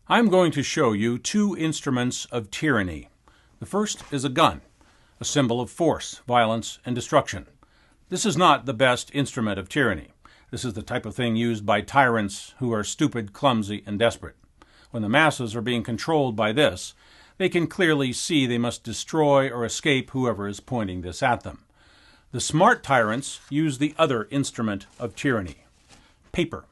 I'm going to show you two instruments of tyranny. The first is a gun, a symbol of force, violence, and destruction. This is not the best instrument of tyranny. This is the type of thing used by tyrants who are stupid, clumsy, and desperate. When the masses are being controlled by this, they can clearly see they must destroy or escape whoever is pointing this at them. The smart tyrants use the other instrument of tyranny, paper.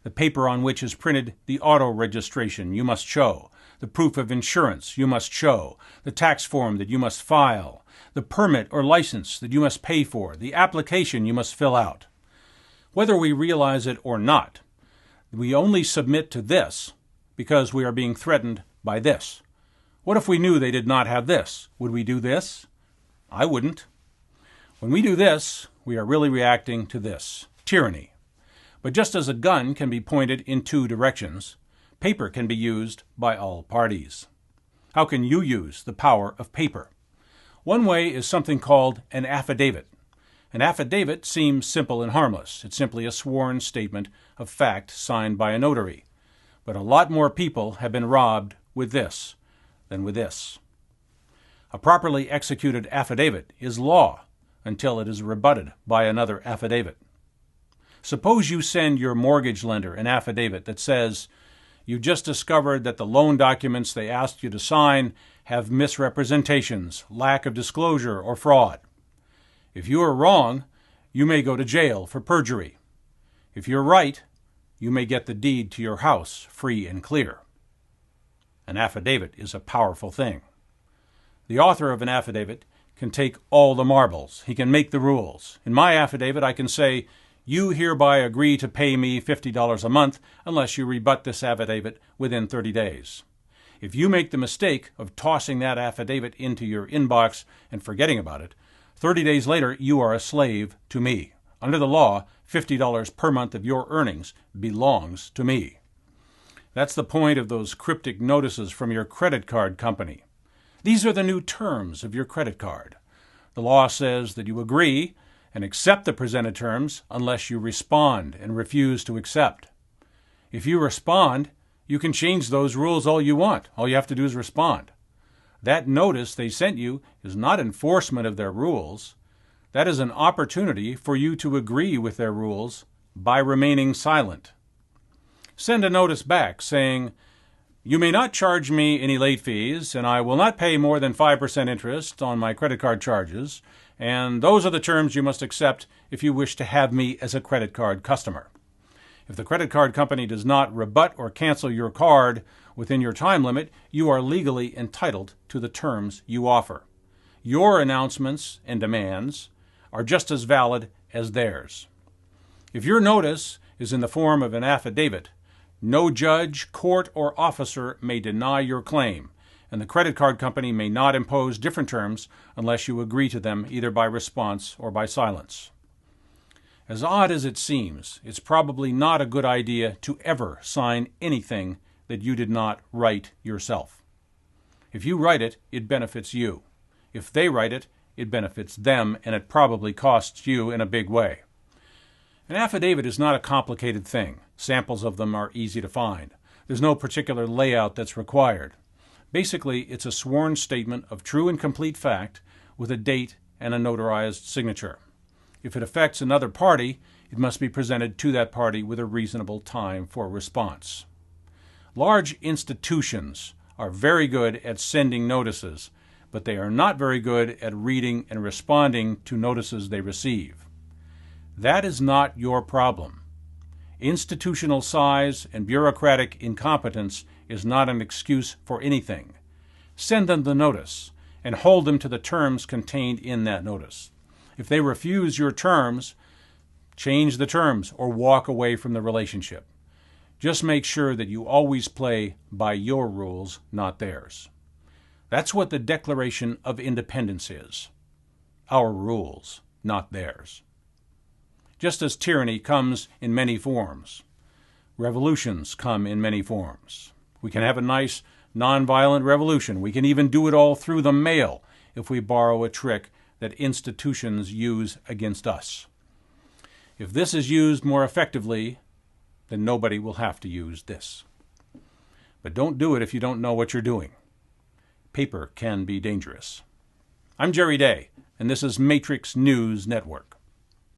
The paper on which is printed the auto registration you must show, the proof of insurance you must show, the tax form that you must file, the permit or license that you must pay for, the application you must fill out. Whether we realize it or not, we only submit to this because we are being threatened by this. What if we knew they did not have this? Would we do this? I wouldn't. When we do this, we are really reacting to this, tyranny. But just as a gun can be pointed in two directions, paper can be used by all parties. How can you use the power of paper? One way is something called an affidavit. An affidavit seems simple and harmless. It's simply a sworn statement of fact signed by a notary. But a lot more people have been robbed with this than with this. A properly executed affidavit is law until it is rebutted by another affidavit. Suppose you send your mortgage lender an affidavit that says, you just discovered that the loan documents they asked you to sign have misrepresentations, lack of disclosure, or fraud. If you are wrong, you may go to jail for perjury. If you're right, you may get the deed to your house free and clear. An affidavit is a powerful thing. The author of an affidavit can take all the marbles. He can make the rules. In my affidavit, I can say, you hereby agree to pay me $50 a month unless you rebut this affidavit within 30 days. If you make the mistake of tossing that affidavit into your inbox and forgetting about it, 30 days later you are a slave to me. Under the law, $50 per month of your earnings belongs to me. That's the point of those cryptic notices from your credit card company. These are the new terms of your credit card. The law says that you agree and accept the presented terms unless you respond and refuse to accept. If you respond, you can change those rules all you want. All you have to do is respond. That notice they sent you is not enforcement of their rules. That is an opportunity for you to agree with their rules by remaining silent. Send a notice back saying, you may not charge me any late fees, and I will not pay more than 5% interest on my credit card charges, and those are the terms you must accept if you wish to have me as a credit card customer. If the credit card company does not rebut or cancel your card within your time limit, you are legally entitled to the terms you offer. Your announcements and demands are just as valid as theirs. If your notice is in the form of an affidavit, no judge, court, or officer may deny your claim, and the credit card company may not impose different terms unless you agree to them either by response or by silence. As odd as it seems, it's probably not a good idea to ever sign anything that you did not write yourself. If you write it, it benefits you. If they write it, it benefits them, and it probably costs you in a big way. An affidavit is not a complicated thing. Samples of them are easy to find. There's no particular layout that's required. Basically, it's a sworn statement of true and complete fact with a date and a notarized signature. If it affects another party, it must be presented to that party with a reasonable time for response. Large institutions are very good at sending notices, but they are not very good at reading and responding to notices they receive. That is not your problem. Institutional size and bureaucratic incompetence is not an excuse for anything. Send them the notice and hold them to the terms contained in that notice. If they refuse your terms, change the terms or walk away from the relationship. Just make sure that you always play by your rules, not theirs. That's what the Declaration of Independence is. Our rules, not theirs. Just as tyranny comes in many forms, revolutions come in many forms. We can have a nice, nonviolent revolution. We can even do it all through the mail if we borrow a trick that institutions use against us. If this is used more effectively, then nobody will have to use this. but don't do it if you don't know what you're doing. Paper can be dangerous. I'm Jerry Day, and this is Matrix News Network.